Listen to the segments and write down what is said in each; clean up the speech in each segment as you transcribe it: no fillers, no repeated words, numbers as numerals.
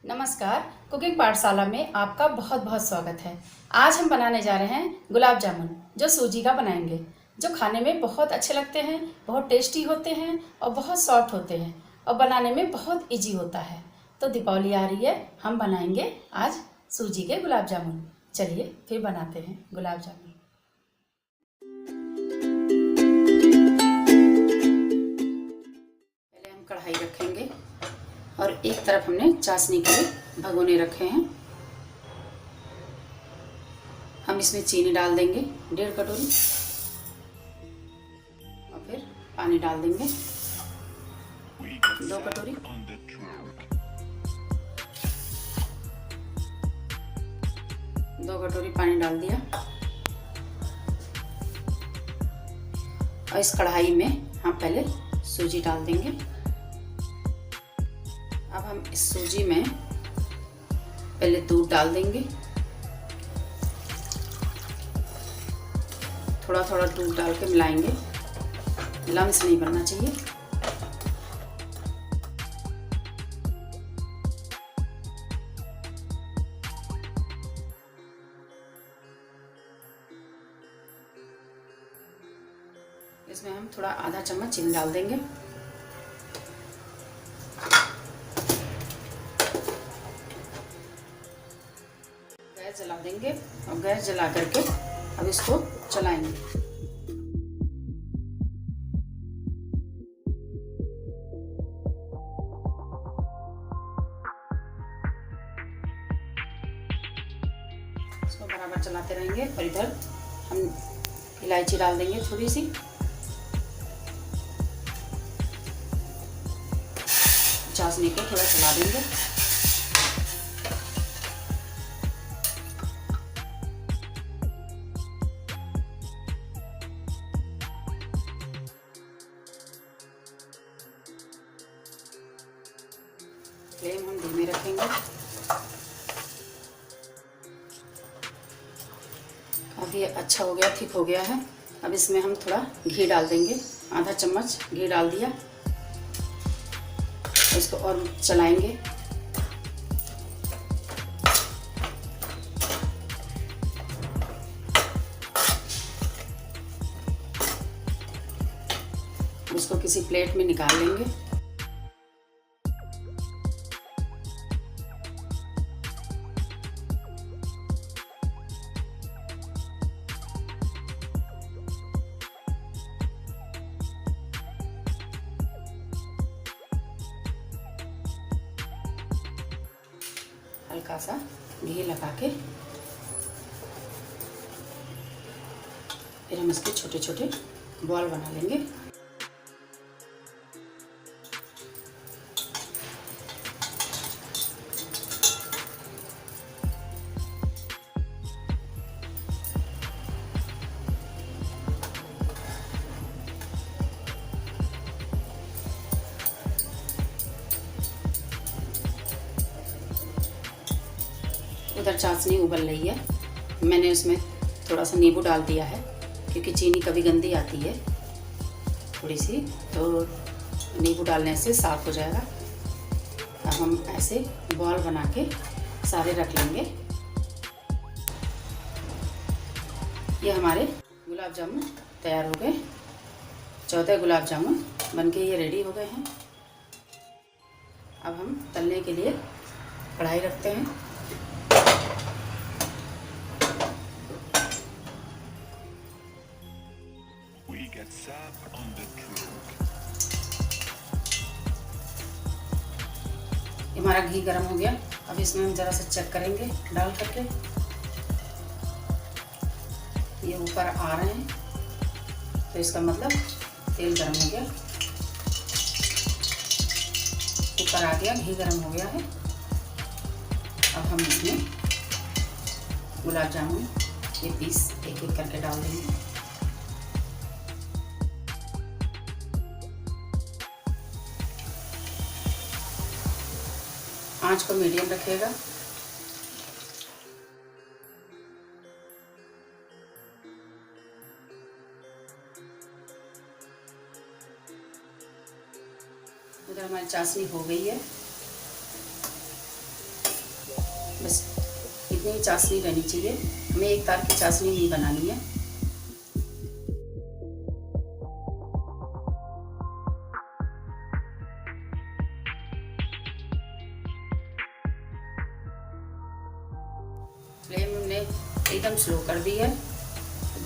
नमस्कार। कुकिंग पाठशाला में आपका बहुत बहुत स्वागत है। आज हम बनाने जा रहे हैं गुलाब जामुन, जो सूजी का बनाएंगे, जो खाने में बहुत अच्छे लगते हैं, बहुत टेस्टी होते हैं और बहुत सॉफ्ट होते हैं और बनाने में बहुत इजी होता है। तो दीपावली आ रही है, हम बनाएंगे आज सूजी के गुलाब जामुन। चलिए फिर बनाते हैं गुलाब जामुन। पहले हम कढ़ाई रखेंगे और एक तरफ हमने चाशनी के लिए भगोने रखे हैं। हम इसमें चीनी डाल देंगे 1.5 कटोरी और फिर पानी डाल देंगे 2 कटोरी। दो कटोरी पानी डाल दिया और इस कढ़ाई में हम पहले सूजी डाल देंगे। अब हम इस सूजी में पहले दूध डाल देंगे, थोड़ा थोड़ा दूध डाल के मिलाएंगे, लम्स नहीं बनना चाहिए। इसमें हम थोड़ा आधा चम्मच चीनी डाल देंगे। गैस जला देंगे और गैस जला करके अब इसको चलाएंगे। इसको बराबर चलाते रहेंगे और इधर हम इलायची डाल देंगे थोड़ी सी। चाशनी को थोड़ा चला देंगे। फ्लेम हम धीमे रखेंगे। काफ़ी अच्छा हो गया, ठीक हो गया है। अब इसमें हम थोड़ा घी डाल देंगे, आधा चम्मच घी डाल दिया। इसको और चलाएंगे। उसको किसी प्लेट में निकाल लेंगे। हल्का सा घी लगा के फिर हम इसके छोटे छोटे बॉल बना लेंगे। उधर चाशनी उबल रही है, मैंने उसमें थोड़ा सा नींबू डाल दिया है क्योंकि चीनी कभी गंदी आती है थोड़ी सी, तो नींबू डालने से साफ़ हो जाएगा। अब हम ऐसे बॉल बना के सारे रख लेंगे। ये हमारे गुलाब जामुन तैयार हो गए। 14 गुलाब जामुन बनके ये रेडी हो गए हैं। अब हम तलने के लिए कढ़ाई रखते हैं। हमारा घी गर्म हो गया। अब इसमें हम ज़रा सा चेक करेंगे डाल करके। ये ऊपर आ रहे हैं तो इसका मतलब तेल गर्म हो गया। ऊपर आ गया, घी गर्म हो गया है। अब हम इसमें गुलाब जामुन ये पीस एक एक करके डाल देंगे। आंच को मीडियम रखिएगा। उधर हमारी चाशनी हो गई है। इतनी ही चाशनी रहनी चाहिए, हमें एक तार की चाशनी नहीं बनानी है। फ्लेम हमने एकदम स्लो कर दी है,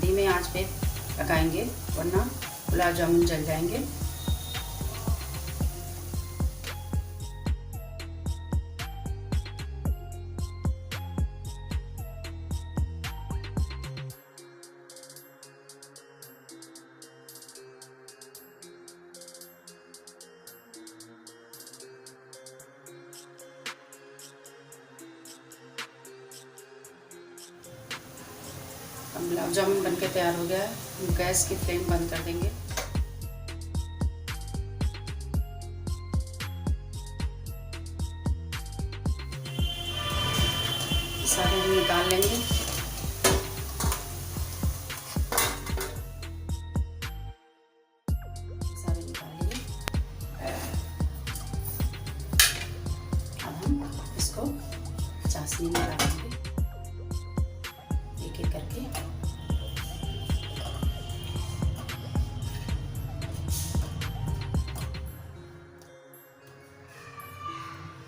धीमे आंच पे पकाएंगे वरना गुलाब जामुन जल जाएंगे। अब गुलाब जामुन बनके तैयार हो गया है, हम गैस की फ्लेम बंद कर देंगे। सारे हम निकाल लेंगे। सारे निकाल लिए। अब हम इसको चाशनी में डालेंगे एक एक करके।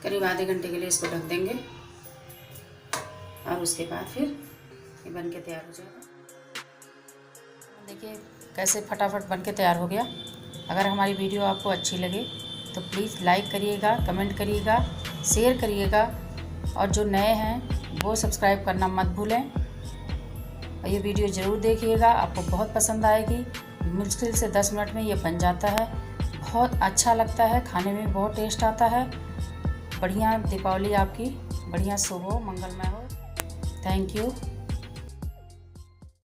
करीब आधे घंटे के लिए इसको ढक देंगे और उसके बाद फिर ये बन के तैयार हो जाएगा। देखिए कैसे फटाफट बन के तैयार हो गया। अगर हमारी वीडियो आपको अच्छी लगे तो प्लीज़ लाइक करिएगा, कमेंट करिएगा, शेयर करिएगा और जो नए हैं वो सब्सक्राइब करना मत भूलें। और ये वीडियो ज़रूर देखिएगा, आपको बहुत पसंद आएगी। मुश्किल से 10 मिनट में ये बन जाता है, बहुत अच्छा लगता है, खाने में बहुत टेस्ट आता है। बढ़िया दीपावली आपकी बढ़िया शुभ हो, मंगलमय हो। Thank you.